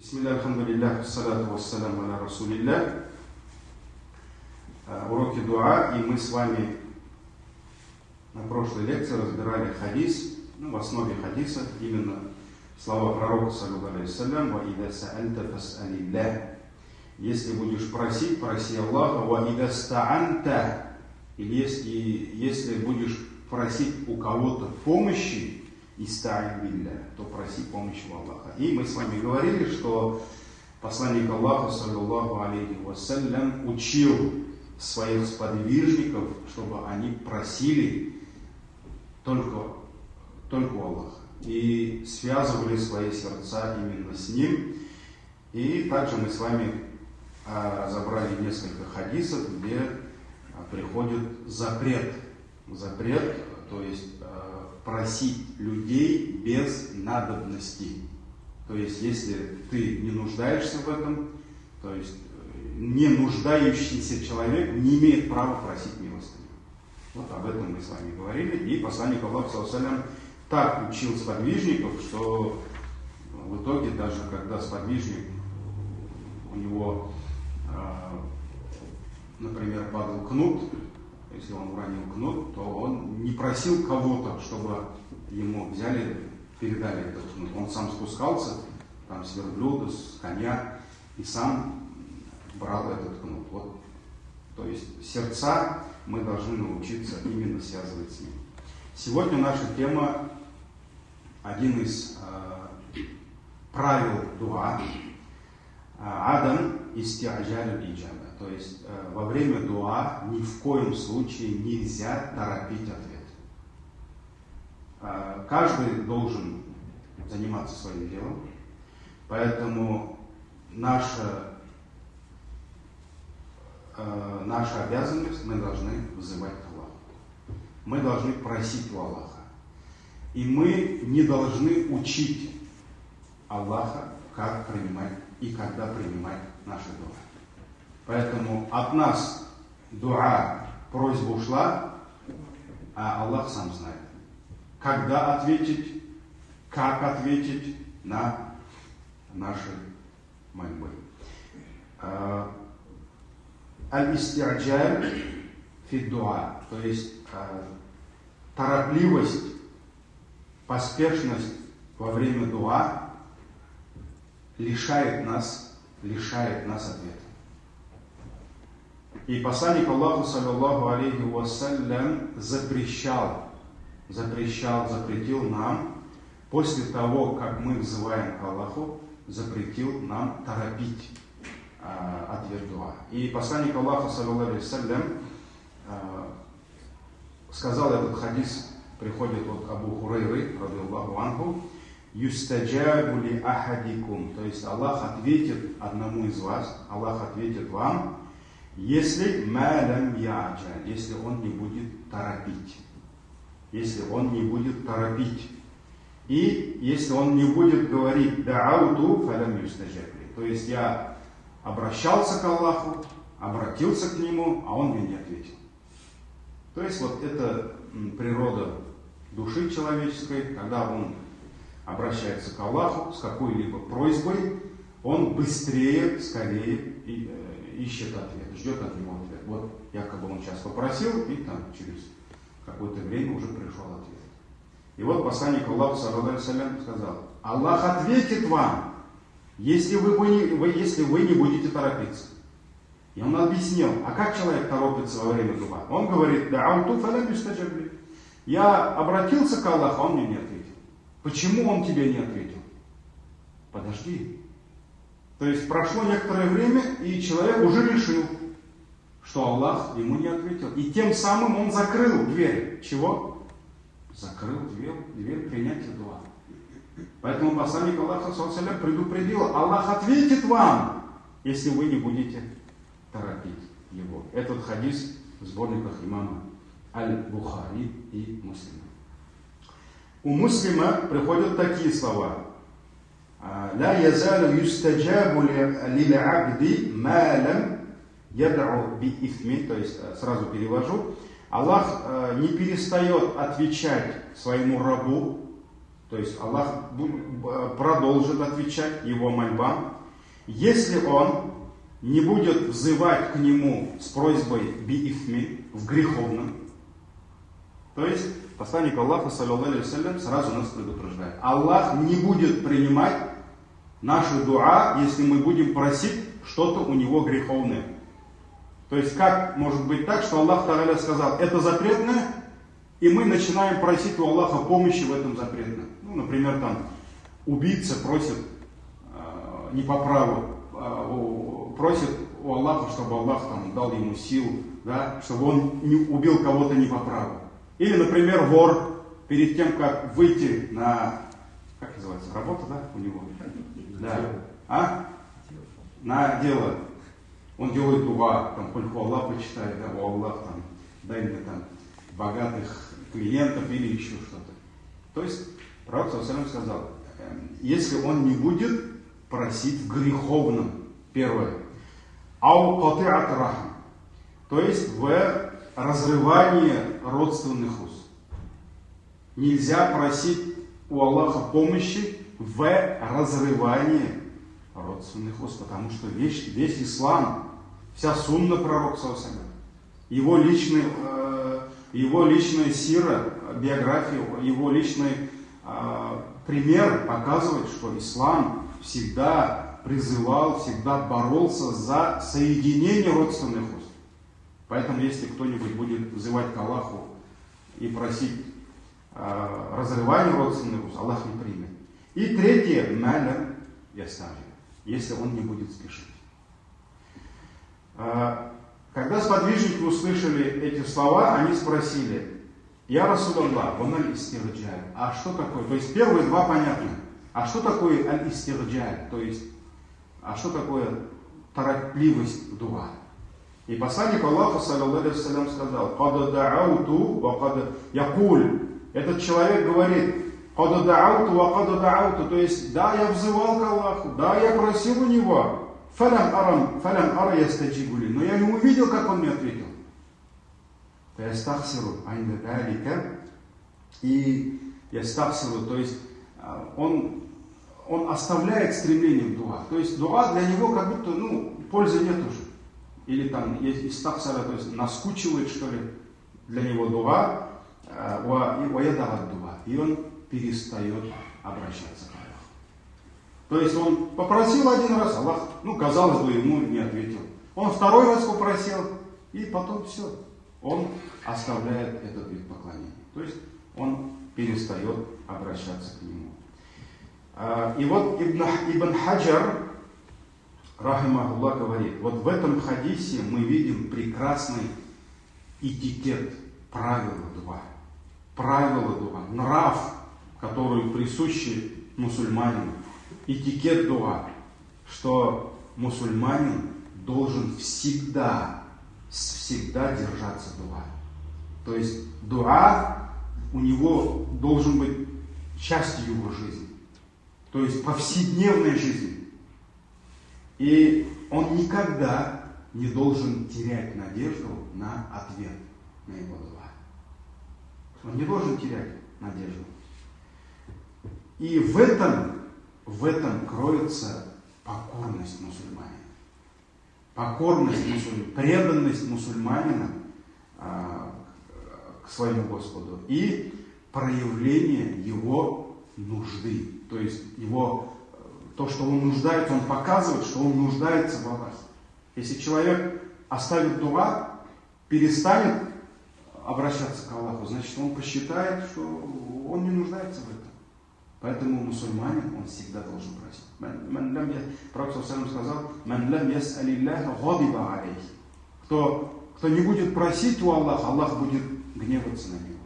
Бисмилля, алхамдулиллах, ассалату вассаляму аля расулиллах. Уроки дуа, и мы с вами на прошлой лекции разбирали хадис, в основе хадиса именно слова пророка, саллаллаху алейхи вассалям: «Ва ида са'альта фас'алиллах». Если будешь просить, проси Аллаха. «Ва ида ста'анта», или если будешь просить у кого-то помощи, «Иста'ин билля», то проси помощи у Аллаха. И мы с вами говорили, что посланник Аллаха, саллаллаху алейхи вассалям, учил своих сподвижников, чтобы они просили только у Аллаха и связывали свои сердца именно с Ним. И также мы с вами разобрали несколько хадисов, где приходит запрет, то есть просить людей без надобности. То есть если ты не нуждаешься в этом, то есть не нуждающийся человек не имеет права просить милостыню. Вот об этом мы с вами говорили. И посланник Аллаха, саллаллаху алейхи вассалям, так учил сподвижников, что в итоге, даже когда сподвижник, у него, например, падал кнут, если он уронил кнут, то он не просил кого-то, чтобы ему взяли, передали этот кнут. Он сам спускался там с верблюда, с коня, и сам брал этот кнут. Вот. То есть сердца мы должны научиться именно связывать с ним. Сегодня наша тема, один из правил дуа, адам исти'аджаль иджаба. То есть во время дуа ни в коем случае нельзя торопить ответ. Каждый должен заниматься своим делом, поэтому наша обязанность, мы должны вызывать Аллаха. Мы должны просить у Аллаха. И мы не должны учить Аллаха, как принимать и когда принимать наши дуа. Поэтому от нас дуа, просьба ушла, а Аллах сам знает, когда ответить, как ответить на наши мольбы. Аль-исти'джаль фи дуа, то есть торопливость, поспешность во время дуа лишает нас ответа. И посланник Аллаха, саллаллаху алейхи вассалям, запретил нам, после того, как мы взываем к Аллаху, запретил нам торопить ответ дуа. И посланник Аллаха, саллаллаху алейхи вассалям, сказал, этот хадис приходит от Абу Хурайры, радиллаху анху: «Юстаджабу ли ахадикум», то есть Аллах ответит одному из вас, Аллах ответит вам, если малям яджаль, если он не будет торопить. Если он не будет торопить. И если он не будет говорить «да'ауту фалям юстаджабли», то есть я обращался к Аллаху, обратился к Нему, а Он мне не ответил. То есть вот это природа души человеческой, когда он обращается к Аллаху с какой-либо просьбой, он быстрее, скорее ищет ответ, ждет от него ответ. Вот якобы он сейчас попросил, и там через какое-то время уже пришел ответ. И вот посланник Аллаха, саллаллаху алейхи вассалям, сказал: Аллах ответит вам, если вы не будете торопиться. И он объяснил, а как человек торопится во время дуа? Он говорит: «Да'ауту фалям юстаджабли». Я обратился к Аллаху, он мне не ответил. Почему он тебе не ответил? Подожди. То есть прошло некоторое время, и человек уже решил, что Аллах ему не ответил. И тем самым он закрыл дверь. Чего? Закрыл дверь принятия дуа. Поэтому посланник Аллаха, саллаллаху алейхи вассалям, предупредил: Аллах ответит вам, если вы не будете торопить его. Этот хадис в сборниках имама Аль-Бухари и Муслима. У Муслима приходят такие слова: «Ла язалу юстаджабу лил абди ма лам яд'у би ифми», то есть сразу перевожу: Аллах не перестает отвечать своему рабу, То есть Аллах продолжит отвечать его мольбам, если он не будет взывать к нему с просьбой биифми, в греховном. То есть посланник Аллаха, саллаллаху алейхи вассалям, сразу нас предупреждает. Аллах не будет принимать нашу дуа, если мы будем просить что-то у него греховное. То есть как может быть так, что Аллах Тааля сказал, это запретное, и мы начинаем просить у Аллаха помощи в этом запретном. Ну, например, там убийца просит не по праву, просит у Аллаха, чтобы Аллах там дал ему силу, да, чтобы он не убил кого-то не по праву. Или, например, вор перед тем, как выйти на, как называется, работа, да, у него? Да. На дело. Он делает дуа, там, кульху Аллах почитает, да, о Аллах, там, дай мне там богатых клиентов или еще что-то. То есть, пророк саллаллаху сказал, если он не будет просить в греховном, первое, ау кати'ат рахм, то есть в разрывании родственных уз. Нельзя просить у Аллаха помощи в разрывании родственных уз, потому что весь ислам, вся сунна пророка саллаллаху алейхи вассалям, его личная сира, биография, его личный пример показывает, что ислам всегда призывал, всегда боролся за соединение родственных уз. Поэтому, если кто-нибудь будет взывать к Аллаху и просить разрывания родственных уз, Аллах не примет. И третье, маля ястаджи, если он не будет спешить. Когда сподвижники услышали эти слова, они спросили, «Я Расулаллах, вон аль-истирджаль». А что такое? То есть первые два понятны. А что такое аль-истирджаль? То есть, а что такое торопливость в дуа? И посланник Аллаха, саллаллаху алейхи вассалям, сказал, «Кад да'ауту ва кад якуль». Этот человек говорит, «Кад да'ауту ва кад да'ауту». То есть, да, я взывал к Аллаху, да, я просил у него. «Фалям ара ястаджибули». Но я не увидел, как он мне ответил. «Ястахсиру айнда далика». И ястахсиру, то есть, он оставляет стремление к дуа. То есть, дуа для него как будто, пользы нет уже. Или там есть истахсара, то есть наскучивает, что ли, для него дуа, и он перестает обращаться к Аллаху. То есть он попросил один раз, Аллах, казалось бы, ему не ответил. Он второй раз попросил, и потом все. Он оставляет этот вид поклонения. То есть он перестает обращаться к нему. И вот Ибн Хаджар, рахимахуллах, говорит, вот в этом хадисе мы видим прекрасный этикет, правила дуа, нрав, который присущи мусульманину, этикет дуа, что мусульманин должен всегда держаться дуа. То есть дуа у него должен быть частью его жизни, то есть повседневной жизни. И он никогда не должен терять надежду на ответ на его дуа. Он не должен терять надежду. И в этом кроется покорность мусульманина. Преданность мусульманина к своему Господу. И проявление его нужды. То есть то, что он нуждается, он показывает, что он нуждается в Аллахе. Если человек оставит дуа, перестанет обращаться к Аллаху, значит, он посчитает, что он не нуждается в этом. Поэтому мусульманин, он всегда должен просить. Пророк сказал, кто не будет просить у Аллаха, Аллах будет гневаться на него.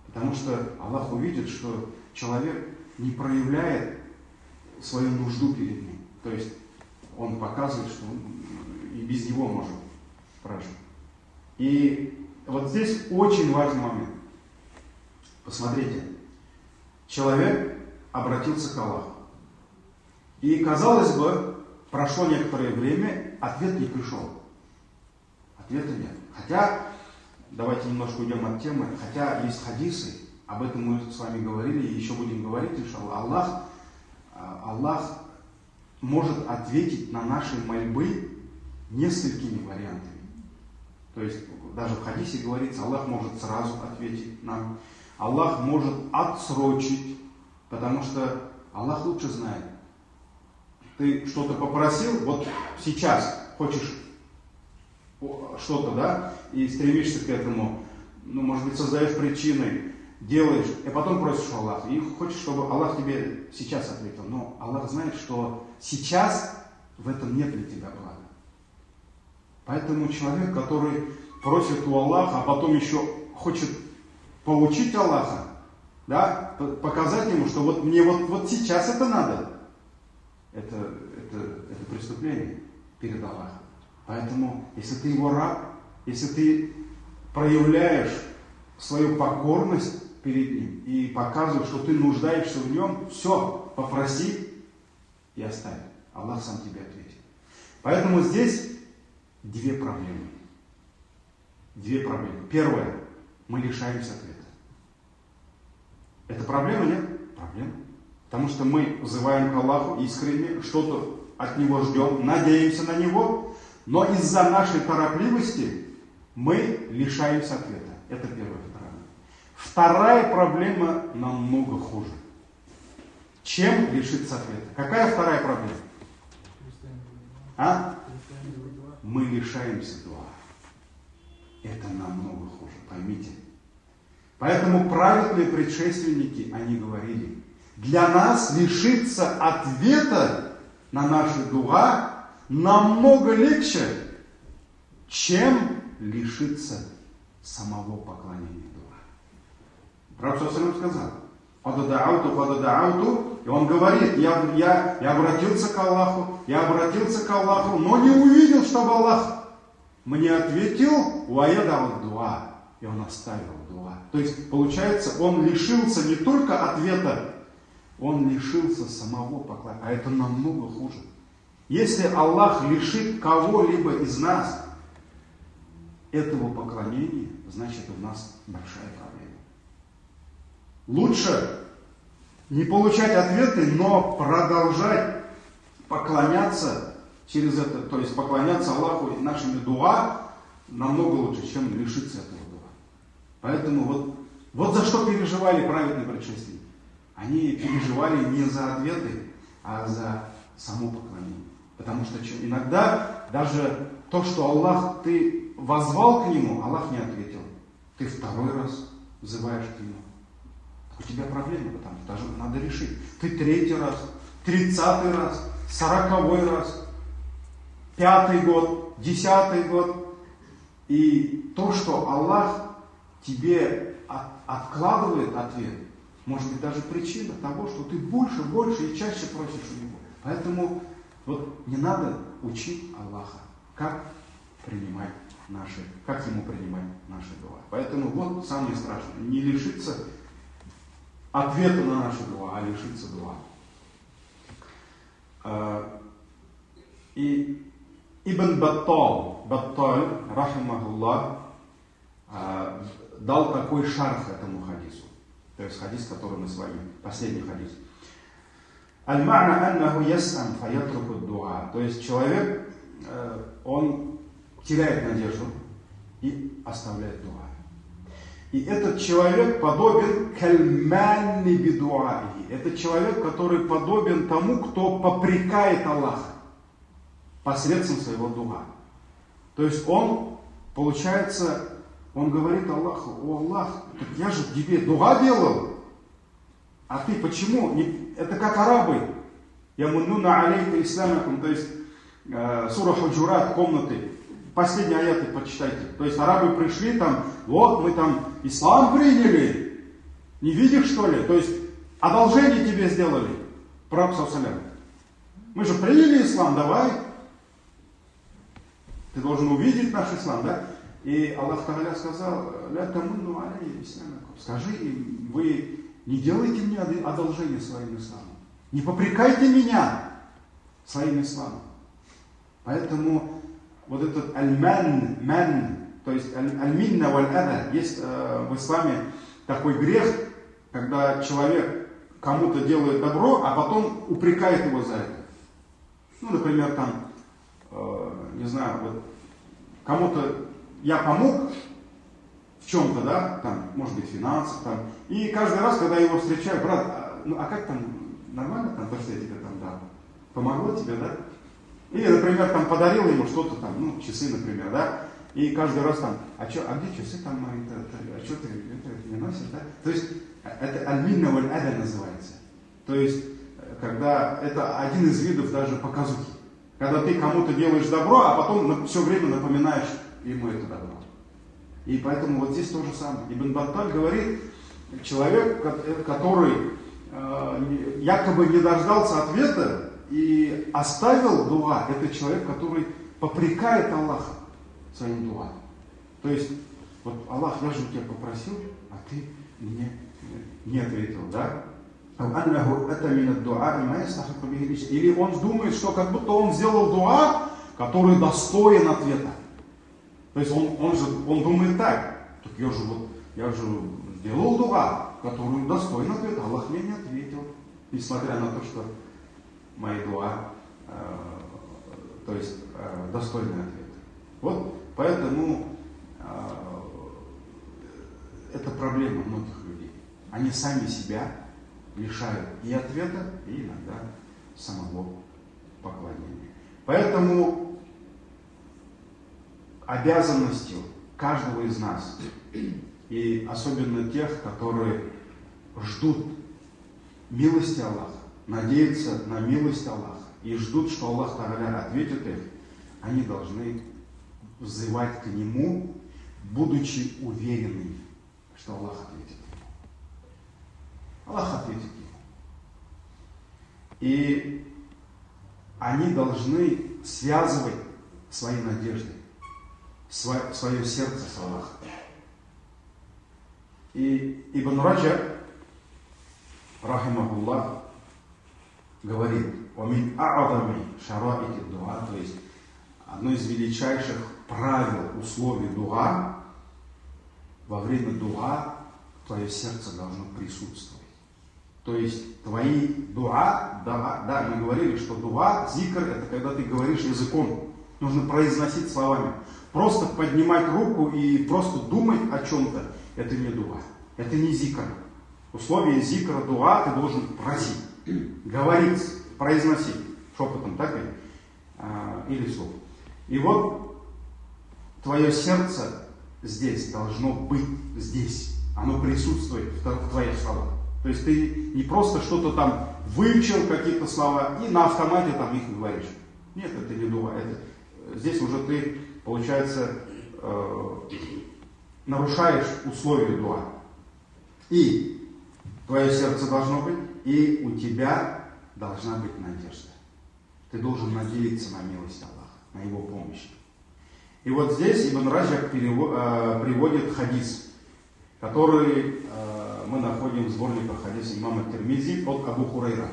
Потому что Аллах увидит, что человек не проявляет свою нужду перед ним. То есть он показывает, что он и без него может прожить. И вот здесь очень важный момент. Посмотрите, человек обратился к Аллаху. И, казалось бы, прошло некоторое время, ответ не пришел. Ответа нет. Хотя, давайте немножко уйдем от темы, хотя есть хадисы, об этом мы с вами говорили и еще будем говорить, иншаллах. Аллах может ответить на наши мольбы несколькими вариантами. То есть даже в хадисе говорится, Аллах может сразу ответить нам, Аллах может отсрочить, потому что Аллах лучше знает. Ты что-то попросил, вот сейчас хочешь что-то, да, и стремишься к этому, ну, может быть, создаешь причины, делаешь, и потом просишь у Аллаха, и хочешь, чтобы Аллах тебе сейчас ответил. Но Аллах знает, что сейчас в этом нет для тебя блага. Поэтому человек, который просит у Аллаха, а потом еще хочет получить Аллаха, да, показать ему, что вот мне вот сейчас это надо, это преступление перед Аллахом. Поэтому, если ты его раб, если ты проявляешь свою покорность перед ним и показываешь, что ты нуждаешься в нем, все, попроси и оставь. Аллах сам тебе ответит. Поэтому здесь две проблемы. Первое, мы лишаемся ответа. Это проблема, нет? Проблема. Потому что мы взываем к Аллаху искренне, что-то от Него ждем, надеемся на Него, но из-за нашей торопливости мы лишаемся ответа. Это первая проблема. Вторая проблема намного хуже. Чем лишиться ответа? Какая вторая проблема? Мы лишаемся дуа. Это намного хуже, поймите. Поэтому праведные предшественники, они говорили, для нас лишиться ответа на наши дуа намного легче, чем лишиться самого поклонения дуа. Пророк сказал, «Фададауту», и он говорит, я обратился к Аллаху, но не увидел, чтобы Аллах мне ответил, «Уаядаут дуа», и он оставил дуа. То есть, получается, он лишился не только ответа, он лишился самого поклонения. А это намного хуже. Если Аллах лишит кого-либо из нас этого поклонения, значит, у нас большая проблема. Лучше не получать ответы, но продолжать поклоняться через это, то есть поклоняться Аллаху нашими дуа намного лучше, чем лишиться этого дуа. Поэтому вот за что переживали праведные предшественники. Они переживали не за ответы, а за само поклонение. Потому что иногда даже то, что Аллах, ты воззвал к Нему, Аллах не ответил. Ты второй раз взываешь к Нему. У тебя проблемы, потому что даже надо решить. Ты 3-й раз, 30-й раз, 40-й раз, 5-й год, 10-й год. И то, что Аллах тебе откладывает ответ, может быть даже причина того, что ты больше и чаще просишь у Него. Поэтому не надо учить Аллаха, как Ему принимать наши дуа. Поэтому самое страшное, не лишиться ответа на наши дуа, а лишиться дуа. И Ибн Батталь, рахимахуллах, дал такой шарх этому хадису. То есть хадис, который мы с вами, последний хадис. Аль-ма'на аннаху яс'ам фаятруку дуа. То есть человек, он теряет надежду и оставляет дуа. И этот человек подобен кальманни бидуаи. Это человек, который подобен тому, кто попрекает Аллаха посредством своего дуа. То есть он, получается, он говорит Аллаху: «О Аллах, так я же тебе дуа делал, а ты почему?» Это как арабы. Ямуннуна алейка исламакум, то есть сура Худжурат, комнаты. Последние аяты почитайте. То есть арабы пришли там, мы там ислам приняли. Не видишь, что ли? То есть одолжение тебе сделали. Пророк саллаллаху. Мы же приняли ислам, давай. Ты должен увидеть наш ислам, да? И Аллах Та'аля сказал: «Ля тамунну алейя исламакум». Скажи им: вы не делайте мне одолжение своим исламом. Не попрекайте меня своим исламом. Поэтому этот аль-ман, то есть аль-минна валь-ада, есть в исламе такой грех, когда человек кому-то делает добро, а потом упрекает его за это. Ну, например, там, не знаю, вот кому-то я помог в чем-то, да, там, может быть, финансах, там, и каждый раз, когда я его встречаю, брат, а как там, нормально там, то, что я тебе там дал? Помогло тебе, да? Или, например, там, подарил ему что-то там, ну, часы, например, да, и каждый раз там, а где часы там мои, а что ты не носишь, да? То есть, это аль-минна валь-ада называется. То есть, когда это один из видов даже показухи. Когда ты кому-то делаешь добро, а потом все время напоминаешь ему это добро. И поэтому вот здесь то же самое. Ибн Батталь говорит, человек, который якобы не дождался ответа и оставил дуа, это человек, который попрекает Аллаха своим дуа. То есть, вот Аллах, я же у тебя попросил, а ты мне не ответил, да? Или он думает, что как будто он сделал дуа, который достоин ответа. То есть он думает так, я же сделал дуа, который достоин ответа, Аллах мне не ответил, несмотря на то, что мои дуа, то есть достойный ответ. Вот поэтому это проблема многих людей. Они сами себя лишают и ответа, и иногда самого поклонения. Поэтому обязанностью каждого из нас, и особенно тех, которые ждут милости Аллаха, надеются на милость Аллаха и ждут, что Аллах Тааля ответит их, они должны взывать к Нему, будучи уверенными, что Аллах ответит. Аллах ответит ему. И они должны связывать свои надежды, свое сердце с Аллахом. И Ибн Раджаб, рахимахуллах, говорит, «Вамин а'адами шараити дуа», то есть одно из величайших правил, условий дуа, во время дуа твое сердце должно присутствовать. То есть твои дуа, да, мы говорили, что дуа, зикр, это когда ты говоришь языком, нужно произносить словами. Просто поднимать руку и просто думать о чем-то, это не дуа, это не зикр. Условие зикра, дуа, ты должен просить, говорить, произносить, шепотом, так ведь? Или слух. И вот твое сердце здесь должно быть здесь, оно присутствует в твоих словах. То есть ты не просто что-то там выучил, какие-то слова, и на автомате там их говоришь. Нет, это не дуа. Здесь уже ты, получается, нарушаешь условия дуа. И твое сердце должно быть, и у тебя должна быть надежда. Ты должен надеяться на милость Аллаха, на Его помощь. И вот здесь Ибн Раджаб приводит хадис, который мы находим в сборниках хадиса имама Тирмизи от Абу Хурайра,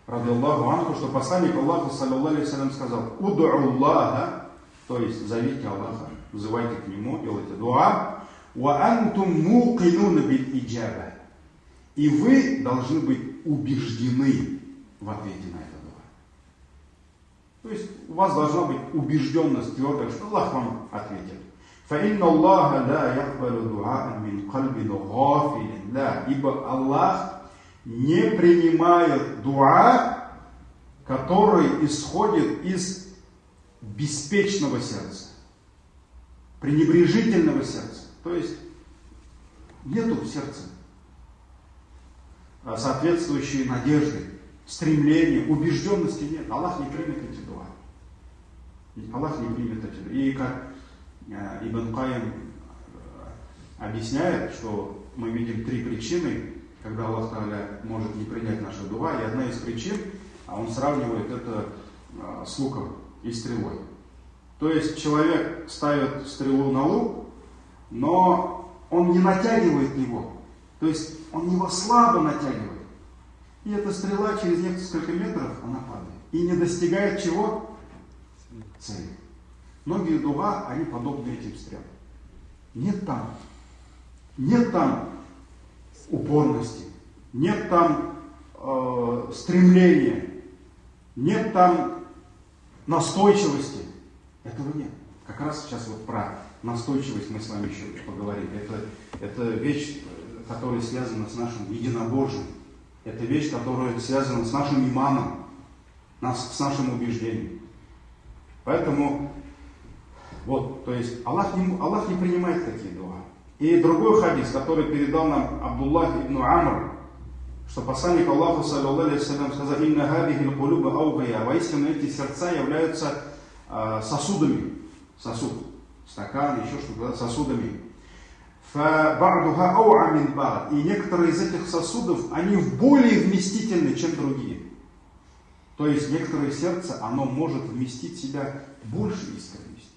радиллаху анху, что посланник Аллаха, саллаллаху алейхи вассалям, сказал: «Уд'у Аллаха», то есть зовите Аллаха, взывайте к Нему, делайте дуа, «Ва антум мукинуна биль иджаба», и вы должны быть убеждены в ответе на это дуа. То есть у вас должна быть убежденность твердая, что Аллах вам ответит. فَإِنَّ اللَّهَ لَا يَقْبَلُ دُعَاءً مِنْ قَلْبٍ غَافِلٍ لَا, ибо Аллах не принимает дуа, который исходит из беспечного сердца, пренебрежительного сердца. То есть нету в сердце соответствующей надежды, стремления, убежденности нет. Аллах не примет эти дуа. Аллах не примет эти дуа. И как Ибн Каим объясняет, что мы видим три причины, когда Аллах Тааля может не принять наши дуа, и одна из причин, он сравнивает это с луком и стрелой. То есть человек ставит стрелу на лук, но он не натягивает его, то есть он его слабо натягивает. И эта стрела через несколько метров, она падает. И не достигает чего? Цели. Многие дуа, они подобны этим стрелам. Нет там упорности, нет там стремления, нет там настойчивости. Этого нет. Как раз сейчас вот про настойчивость мы с вами еще поговорим. Это вещь, которая связана с нашим единобожием. Это вещь, которая связана с нашим иманом, с нашим убеждением. Поэтому, вот, то есть Аллах не принимает такие дуа. И другой хадис, который передал нам Абдуллах ибн Амр, что посланник Аллаха, саллаллаху алейхи вассалям, сказал: «Инна хадихи л-кулуба аугая». Воистину эти сердца являются сосудами. Сосуд, стакан, еще что-то, сосудами. «Фа-бa'духа ау'a мин бa'д». И некоторые из этих сосудов, они более вместительны, чем другие. То есть некоторые сердца, оно может вместить в себя больше искренности,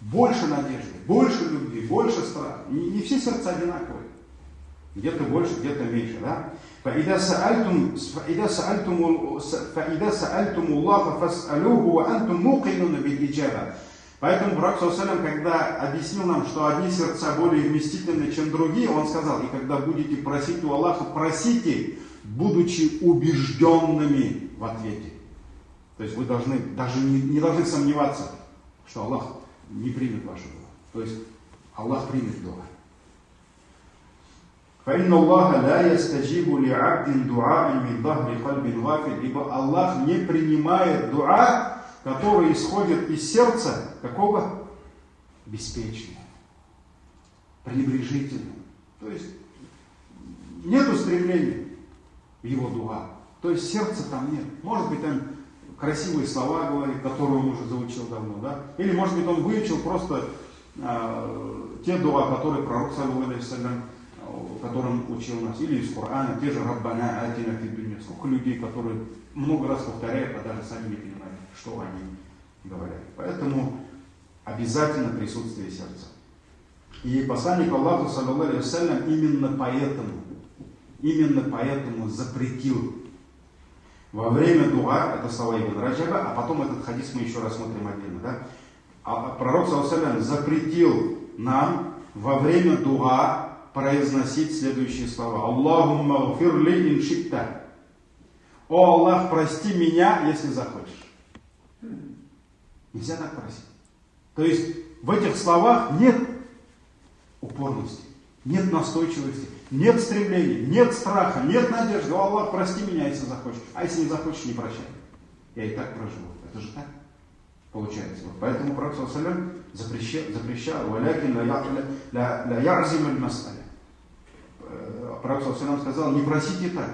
больше надежды, больше любви, больше страха. Не все сердца одинаковые. Где-то больше, где-то меньше, да? فَإِذَا سَأَلْتُمُ اللَّهَ فَاسْأَلُوهُ وَأَنْتُمْ مُوقِنُونَ بِالْإِجَابَةِ. Поэтому Пророк саллаллаху алейхи ва саллям, когда объяснил нам, что одни сердца более вместительны, чем другие, он сказал: и когда будете просить у Аллаха, просите, будучи убежденными в ответе. То есть вы должны, даже не должны сомневаться, что Аллах не примет вашу дуа. То есть Аллах примет дуа. فَإِنَّ اللَّهَ لَا يَسْتَجِيبُ لِعَبْدٍ دُعَاءٍ مِنْ ظَهْرِ قَلْبٍ غَافِلٍ. Ибо Аллах не принимает дуа, который исходит из сердца какого? Беспечного, пренебрежительного. То есть нету стремления в его дуа. То есть сердца там нет. Может быть, там красивые слова говорит, которые он уже заучил давно, да? Или может быть, он выучил просто те дуа, которые Пророк саллаллаху алейхи ва саллям, которым учил нас, или из Корана, те же «Раббана атина фид дунья». Сколько людей, которые много раз повторяют, а даже сами не понимают, что они говорят. Поэтому обязательно присутствие сердца. И посланник Аллаха, саллаллаху алейхи ва саллям, именно поэтому запретил во время дуа, это слова Ибн Раджаба, а потом этот хадис мы еще рассмотрим отдельно, да? А Пророк, саллаллаху алейхи ва саллям, запретил нам во время дуа произносить следующие слова: «Аллахумма гфирли ин шитта». «О Аллах, прости меня, если захочешь». Нельзя так просить. То есть в этих словах нет упорности, нет настойчивости, нет стремления, нет страха, нет надежды. «О Аллах, прости меня, если захочешь». А если не захочешь, не прощай. Я и так проживу. Это же так получается. Вот поэтому Пророк саллаллаху алейхи ва саллям запрещал «Валякин ля ярзим аль-мас'аля». Пророк саллаллаху алейхи ва саллям сказал: не просите так.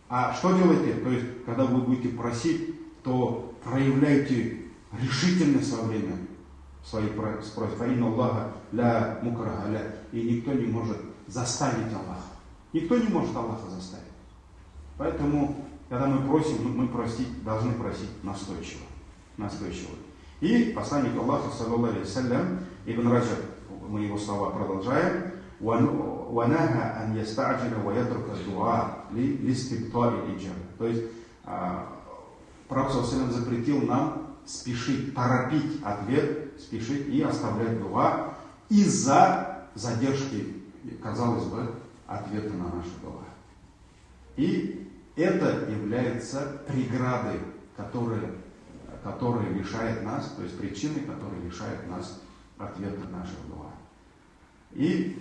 А что делайте? То есть, когда вы будете просить, то проявляйте решительность во время своих просьб. «Фаинна Аллаха ля мукраха ля». И никто не может заставить Аллаха. Никто не может Аллаха заставить. Поэтому, когда мы просим, мы должны просить настойчиво. Настойчиво. И посланник Аллаха, саллаллаху алейхи ва саллям, Ибн Раджаб, мы его слова продолжаем: وَنَهَا أَنْ يَسْتَعْجِلَ وَيَتْرُكَ الدُّعَاءَ لِاسْتِبْطَاءِ الْإِجَابَةِ. То есть Пророк саллаллаху алейхи ва саллям запретил нам спешить, торопить ответ, спешить и оставлять дуа из-за задержки, казалось бы, ответа на наши дуа. И это является преградой, которая лишает нас, то есть причиной, которая лишает нас ответа наших дуа. И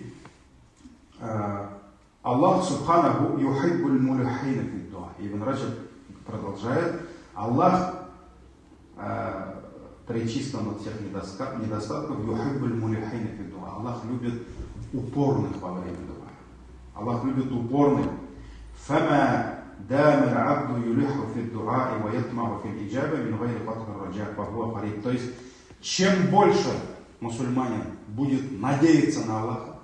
Аллах субханаху юхиббуль мулихина фид дуа. Ибн Раджаб продолжает: Аллах пречистан от всех недостатков, юхиббуль мулихина фид дуа. Аллах любит упорных во время дуа. Аллах любит упорных. Фама дам аль-абду юлиху фид дуа ва ятмаху фил иджаба мин гайри фатхи раджа фахуа кариб. То есть, чем больше мусульманин будет надеяться на Аллаха,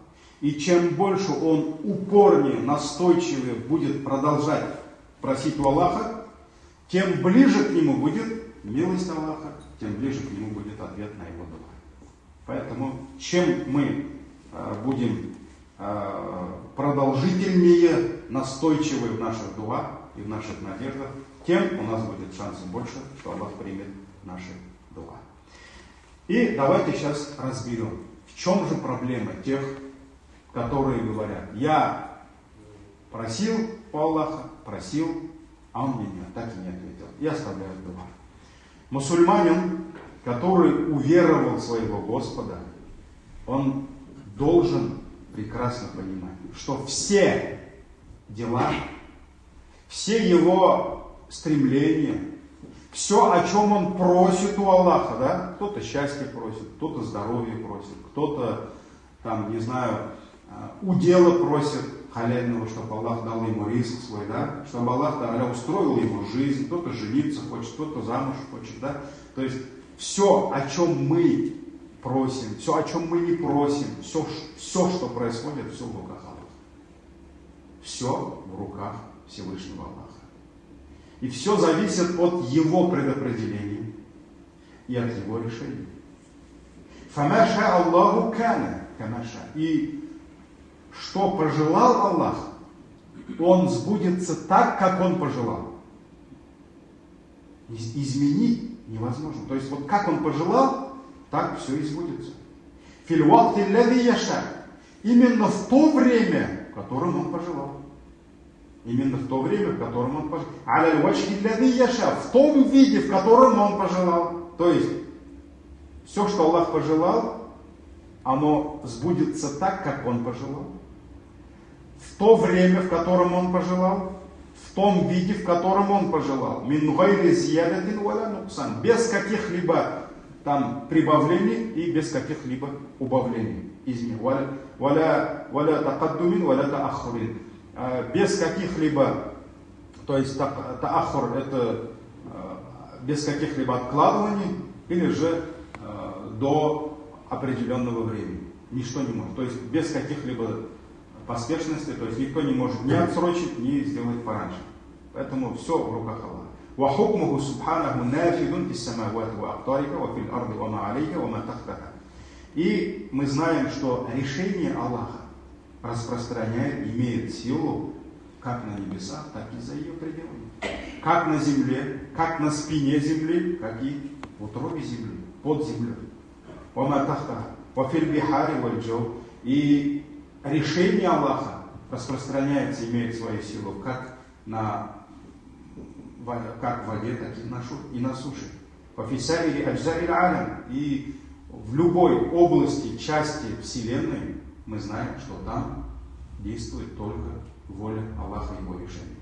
и чем больше он упорнее, настойчивее будет продолжать просить у Аллаха, тем ближе к нему будет милость Аллаха, тем ближе к нему будет ответ на его дуа. Поэтому чем мы будем продолжительнее, настойчивее в наших дуа и в наших надеждах, тем у нас будет шансов больше, что Аллах примет наши дуа. И давайте сейчас разберем, в чем же проблема тех, которые говорят: я Просил у Аллаха, просил, а он мне так и не ответил. И оставляет дуа. Мусульманин, который уверовал в своего Господа, он должен прекрасно понимать, что все дела, все его стремления, все, о чем он просит у Аллаха, да? Кто-то счастье просит, кто-то здоровье просит, кто-то, там, не знаю, удела просит халяльного, чтобы Аллах дал ему риск свой, да? Чтобы Аллах устроил ему жизнь, кто-то жениться хочет, кто-то замуж хочет, да? То есть все, о чем мы просим, все, о чем мы не просим, все, что происходит, все в руках Аллаха. Все в руках Всевышнего Аллаха. И все зависит от Его предопределения и от Его решения. Фамаша Аллаху кана камаша. И что пожелал Аллах, Он сбудется так, как Он пожелал. Изменить невозможно. То есть вот как Он пожелал, так все и сбудется. Фильвахти лави яша. Именно в то время, в котором Он пожелал. Именно в то время, в котором Он пожелал. Аля вачхи лави яша. В том виде, в котором Он пожелал. То есть, все, что Аллах пожелал, оно сбудется так, как Он пожелал. В то время, в котором Он пожелал. В том виде, в котором Он пожелал. Мин гайри зиядатин валя нуксан. Без каких-либо там прибавлений и без каких-либо убавлений. Валя такаддумин, валя таахурин. Без каких-либо, то есть таахур это без каких-либо откладываний или же до определенного времени. Ничто не может. То есть без каких-либо поспешностей, то есть никто не может ни отсрочить, ни сделать пораньше. Поэтому все в руках Аллаха. وحكمه سبحانه نافذ في السماوات وأقطارك وفي الأرض وما عليها وما تحتها. И мы знаем, что решение Аллаха распространяет, имеет силу как на небесах, так и за ее пределами. Как на земле, как на спине земли, как и в утробе земли, под землей. وما تحتها وفي البحار والجو. И решение Аллаха распространяется, имеет свою силу как в воде, так и на суше. И в любой области, части Вселенной мы знаем, что там действует только воля Аллаха и Его решение.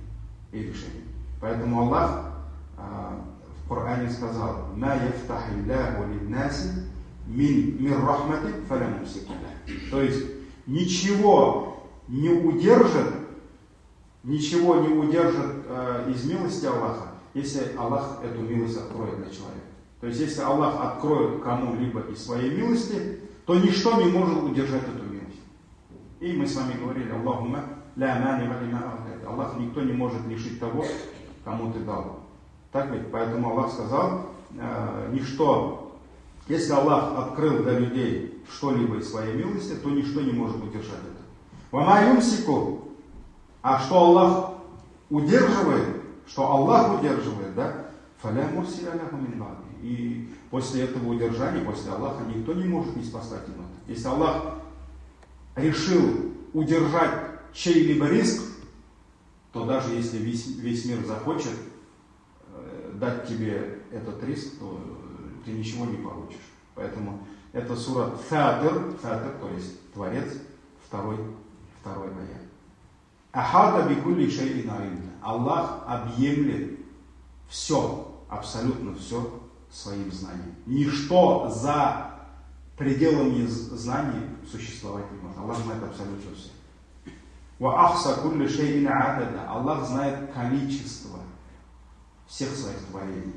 Поэтому Аллах в Коране сказал: «Ма яфтахиллаху линнаси мин рахмати фаля мумсика лаху». То есть ничего не удержит из милости Аллаха, если Аллах эту милость откроет для человека. То есть, если Аллах откроет кому-либо из своей милости, то ничто не может удержать эту милость. И мы с вами говорили: Аллахумма ля мани ва лима а'тайта. Аллах никто не может лишить того, кому ты дал. Так ведь? Поэтому Аллах сказал, ничто, если Аллах открыл для людей что-либо из своей милости, то ничто не может удержать это. Ва ма юмсику. А что Аллах удерживает, да? Фаля мурсиля лаху мин ба'ди. И после этого удержания, после Аллаха, никто не может не спасать им это. Если Аллах решил удержать чей-либо риск, то даже если весь мир захочет дать тебе этот риск, то ты ничего не получишь. Поэтому это сура Фатир, то есть Творец, второй аят. Ахата бикулли шайин алим. Аллах объемлет все, абсолютно все своим знанием. Ничто за пределами знаний существовать не может. Аллах знает абсолютно все. Ва ахса кулли шайин адада. Аллах знает количество всех своих творений.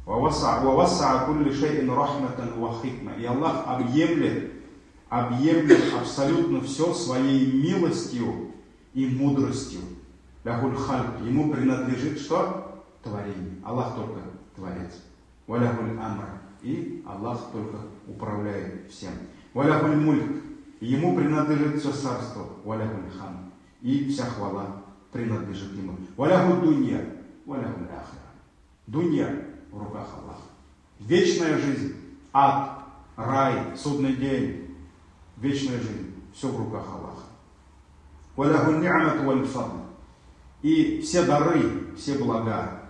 Ва васса кулли шайин рахматан ва хикма. И Аллах объемлет абсолютно все своей милостью и мудростью. Лахуль хальк. Ему принадлежит что? Творение. Аллах только Творец. Валяхуль амр. И Аллах только управляет всем. Валяхуль мульк. Ему принадлежит все царство. Валяхуль хам. И вся хвала принадлежит ему. Валяхуль дунья. Валяхуль ахира. Дунья в руках Аллаха. Вечная жизнь, ад, рай, судный день, вечная жизнь. Все в руках Аллаха. وَلَهُ النِّعْمَةُ وَالْفَضْلُ. И все дары, все блага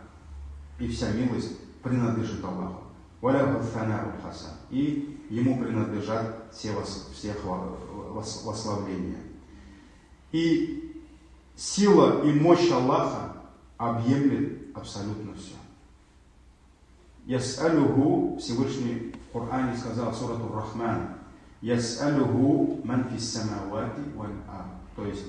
и вся милость принадлежит Аллаху. وَلَهُ الثَّنَاءُ الْحَسَنُ. И Ему принадлежат все восславления. И сила и мощь Аллаха объемлет абсолютно все. Яс'алюху, Всевышний в Коране сказал, сурат Ар-Рахман, Яс'алюху ман фис самавати валь ард. То есть,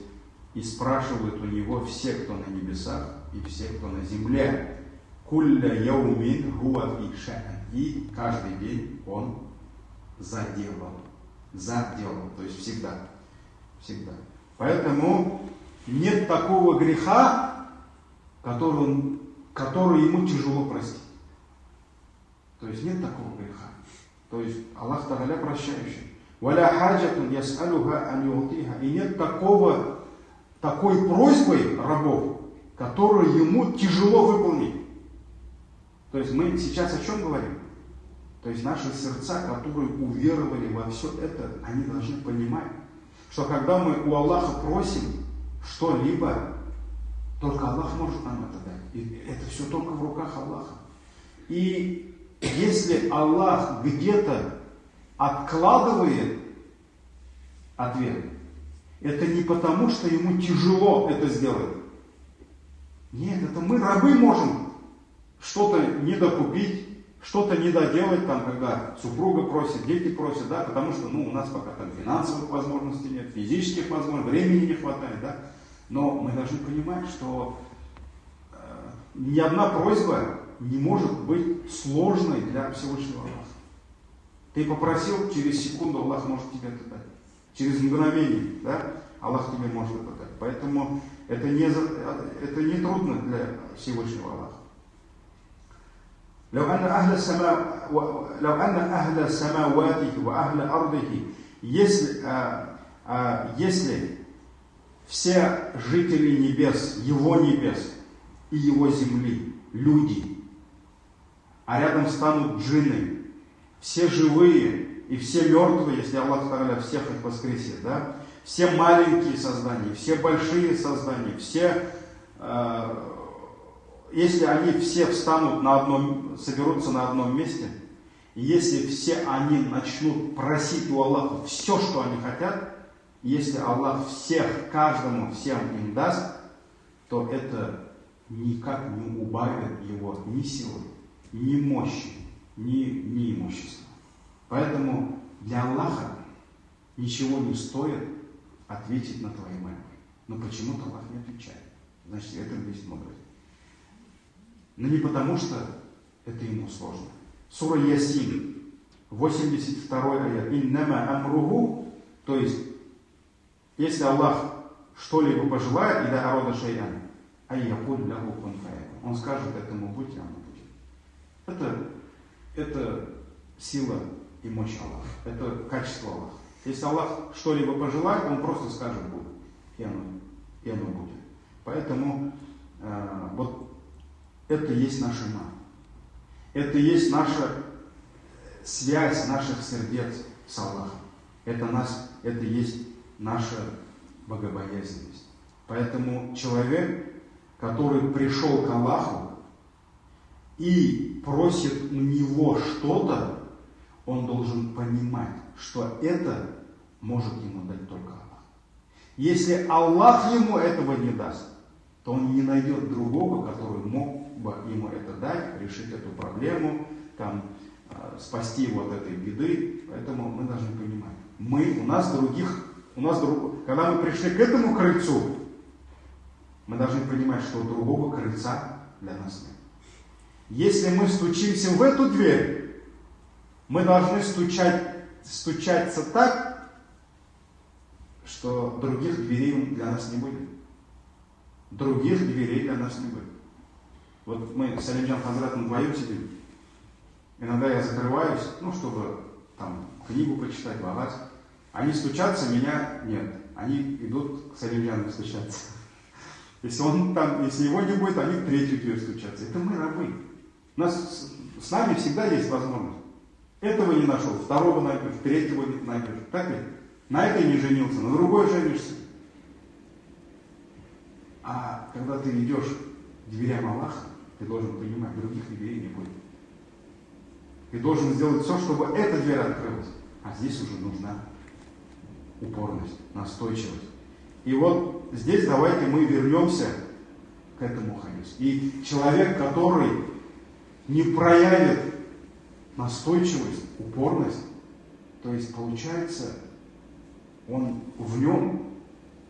и спрашивают у него все, кто на небесах, и все, кто на земле. Кулля яумин хуа фи ша'ан. И каждый день он заделал, то есть всегда. Поэтому нет такого греха, который ему тяжело простить. То есть нет такого греха. То есть Аллах Тааля прощающий. Валя хаджатун яс'алюха ан ю'тиха. И нет такой просьбы рабов, которую ему тяжело выполнить. То есть мы сейчас о чем говорим? То есть наши сердца, которые уверовали во все это, они должны понимать, что когда мы у Аллаха просим что-либо, только Аллах может нам это дать. И это все только в руках Аллаха. И если Аллах где-то откладывает ответ, это не потому, что ему тяжело это сделать. Нет, это мы, рабы, можем что-то недокупить, что-то недоделать, там, когда супруга просит, дети просят, да, потому что у нас пока там финансовых возможностей нет, физических возможностей, времени не хватает, да. Но мы должны понимать, что ни одна просьба не может быть сложной для Всевышнего Аллаха. Ты попросил, через секунду Аллах может тебе это дать. Через мгновение, да, Аллах тебе может это дать. Поэтому это не трудно для Всевышнего Аллаха. لو أن أهل سماواته وأهل أرضه, если все жители небес, его небес и его земли, люди, а рядом станут джинны, все живые и все мертвые, если Аллах Тааля всех их воскресит, да? Все маленькие создания, все большие создания, все, если они все соберутся на одном месте, и если все они начнут просить у Аллаха все, что они хотят, если Аллах каждому всем им даст, то это никак не убавит его ни силы, ни мощи, ни имущества. Поэтому для Аллаха ничего не стоит ответить на твои мольбы. Но почему-то Аллах не отвечает. Значит, это есть мудрость. Но не потому, что это ему сложно. Сура Ясин, 82 аят. Иннама амруху, то есть, если Аллах что-либо пожелает, или арода шай'ан, айякуль лаху кун фаякун. Он скажет этому будь, и оно будет. Это сила и мощь Аллаха. Это качество Аллаха. Если Аллах что-либо пожелает, Он просто скажет будет, и оно будет. Поэтому вот это есть наша мать. Это есть наша связь наших сердец с Аллахом. Это есть наша богобоязненность. Поэтому человек, который пришел к Аллаху и просит у него что-то, он должен понимать, что это может ему дать только Аллах. Если Аллах ему этого не даст, то он не найдет другого, который мог бы ему это дать, решить эту проблему, спасти его от этой беды. Поэтому мы должны понимать, когда мы пришли к этому крыльцу, мы должны понимать, что другого крыльца для нас нет. Если мы стучимся в эту дверь, мы должны стучаться так, что других дверей для нас не будет. Других дверей для нас не будет. Вот мы с Алимджан Хазратом вдвоем сидим. Иногда я закрываюсь, чтобы книгу почитать, вагаз. Они стучатся, меня нет. Они идут к Салимджану стучаться. Если его не будет, они в третью дверь стучатся. Это мы рабы. С нами всегда есть возможность. Этого не нашел, второго найдешь, третьего найдешь. Так ли? На этой не женился, на другой женишься. А когда ты ведешь к дверям Аллаха, ты должен понимать, других дверей не будет. Ты должен сделать все, чтобы эта дверь открылась. А здесь уже нужна упорность, настойчивость. И вот здесь давайте мы вернемся к этому хадису. И человек, который не проявит настойчивость, упорность, то есть получается, он в нем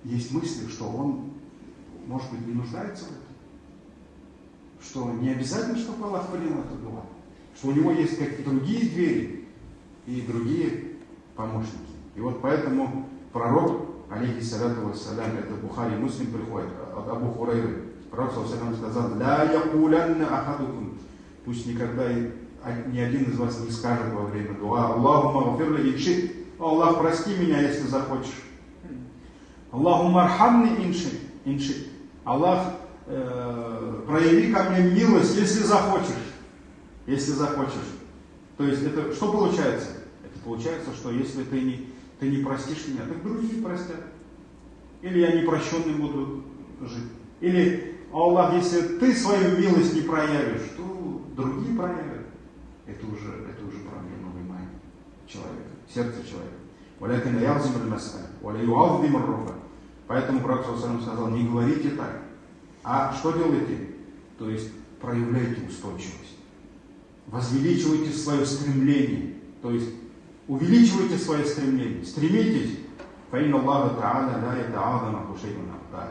есть мысли, что он, может быть, не нуждается в этом. Что не обязательно, чтобы Аллах принял эту дуа. Что у него есть какие-то другие двери и другие помощники. И вот поэтому пророк, алейхиссалату вассалям, это Бухари, Муслим приходит от Абу Хурайры. Пророк саллаллаху сказал: «Ля якулянна ахадукум». Пусть никогда ни один из вас не скажет во время дуа: «Аллахумма гафирли иншит». Аллах, прости меня, если захочешь. «Аллахумма архамни иншит». Аллах, прояви ко мне милость, если захочешь. Если захочешь. То есть это что получается? Это получается, что если ты не простишь меня, так другие простят. Или я непрощенный буду жить. Или, Аллах, если ты свою милость не проявишь, то другие проявят. Это уже проблема в имане человека, сердце человека. Поэтому Пророк сказал: не говорите так. А что делайте? То есть проявляйте устойчивость. Возвеличивайте свое стремление. То есть увеличивайте свое стремление. Стремитесь.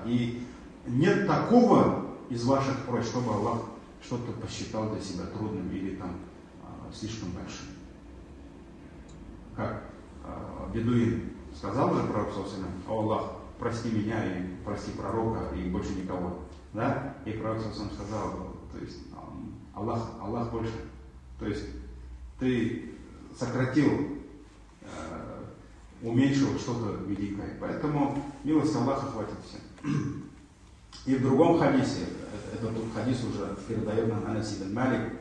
И нет такого из ваших просьб, чтобы Аллах что-то посчитал для себя трудным или там слишком большим. Как бедуин сказал же Пророк саллаллаху алейхи ва саллям: «О Аллах, прости меня и прости пророка и больше никого». Да? И Пророк саллаллаху алейхи ва саллям сказал, то есть Аллах больше. То есть ты сократил, уменьшил что-то великое. Поэтому милость Аллаха хватит всем. И в другом хадисе, этот хадис уже передает нам Анас ибн Малик,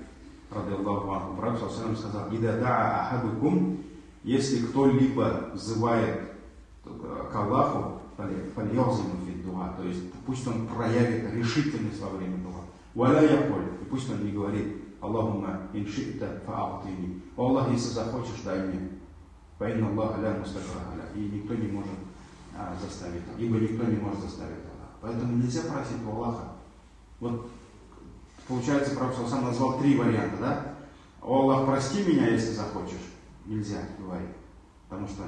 радиаллаху анху, Пророк саллаллаху алейхи ва саллям сказал: «Ида даа ахадукум», если кто-либо взывает к Аллаху, фальязиму фид дуа, то есть пусть он проявит решительность во время дуа. Валя якуль, и пусть он не говорит: «Аллахумма иншитта фа'атини». «О Аллах, если захочешь, дай мне». «Фаинна Аллаха ля мустакраха ля». И никто не может заставить, ибо никто не может заставить Аллаха. Поэтому нельзя просить у Аллаха. Вот получается, Пророк сам назвал 3 варианта, да? «О Аллах, прости меня, если захочешь». Нельзя говорить. Потому что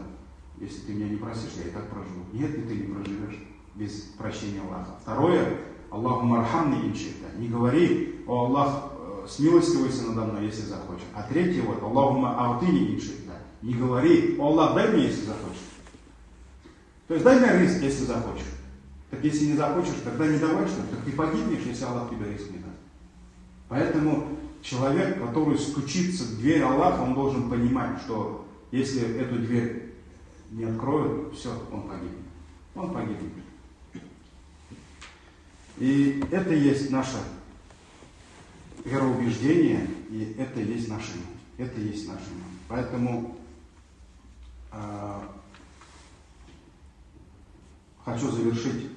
если ты меня не простишь, я и так проживу. Нет, и ты не проживешь без прощения Аллаха. Второе: «Аллахумма архамни иншитта». Не говори: «О Аллах, смилостивайся надо мной, если захочешь». А третье: вот «Аллахумма артини иншитта». Не говори: «О Аллах, дай мне, если захочешь». То есть дай мне риск, если захочешь. Так если не захочешь, тогда не давай, что ли? Так ты погибнешь, если Аллах тебе риск не даст. Поэтому человек, который стучится в дверь Аллаха, он должен понимать, что если эту дверь не откроют, все, он погибнет. Он погибнет. И это есть наше вероубеждение, и это есть наше имя. Это есть наше имя. Поэтому хочу завершить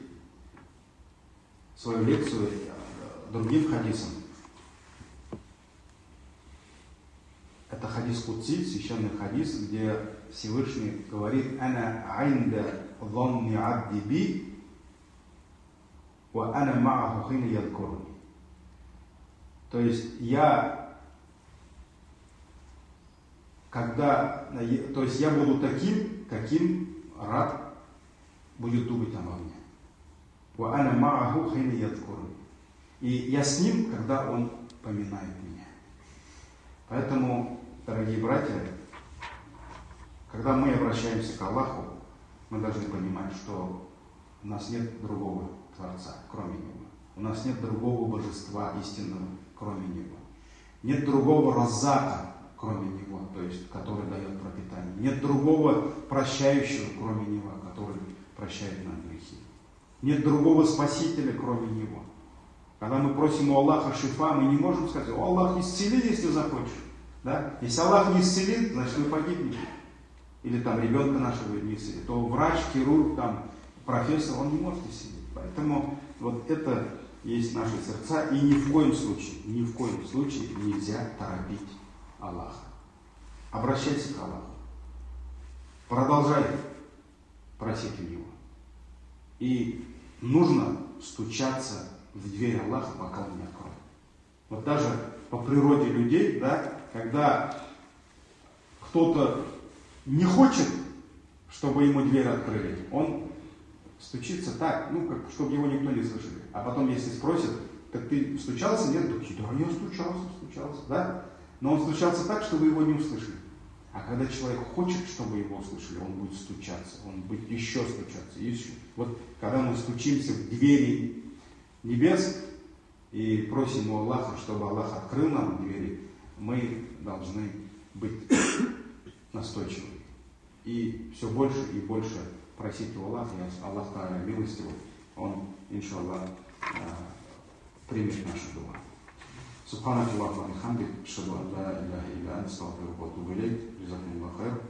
свою лекцию другим хадисом. Это хадис Кудси, священный хадис, где Всевышний говорит: «Ана айнда дhanni абди би, ва ана ма'аху хина ядкурни». То есть я буду таким, каким раб будет думать обо мне. Ва ана ма'аху хина ядкурни. И я с ним, когда он поминает меня. Поэтому, дорогие братья, когда мы обращаемся к Аллаху, мы должны понимать, что у нас нет другого Творца, кроме Него. У нас нет другого божества истинного, кроме Него. Нет другого Раззака, кроме Него, то есть, который дает пропитание. Нет другого прощающего, кроме Него, который прощает нам грехи. Нет другого Спасителя, кроме Него. Когда мы просим у Аллаха шифа, мы не можем сказать: «О Аллах, исцели, если захочешь». Да? Если Аллах не исцелит, значит мы погибнем. Или там ребенка нашего не исцелит. То врач, хирург, там, профессор, он не может исцелить. Поэтому вот это есть наши сердца, и ни в коем случае нельзя торопить Аллаха. Обращайся к Аллаху. Продолжай просить у Него. И нужно стучаться в дверь Аллаха, пока Он не откроет. Вот даже по природе людей, да, когда кто-то не хочет, чтобы ему дверь открыли, он стучится так, чтобы его никто не слышал. А потом, если спросят, так ты стучался, нет? Да, я стучался, да? Но он стучался так, чтобы его не услышали. А когда человек хочет, чтобы его услышали, он будет стучаться, он будет еще стучаться, еще. Вот когда мы стучимся в двери небес и просим у Аллаха, чтобы Аллах открыл нам двери, мы должны быть настойчивы. И все больше и больше просить у Аллаха, и Аллах Та'аля милостивый, Он, иншаллах, примет нашу дуа. Субханак Аллаху ва бихамдик, ашхаду ан ла иляха илля анта, астагфирука ва атубу илейк. Джазакумуллаху хайр.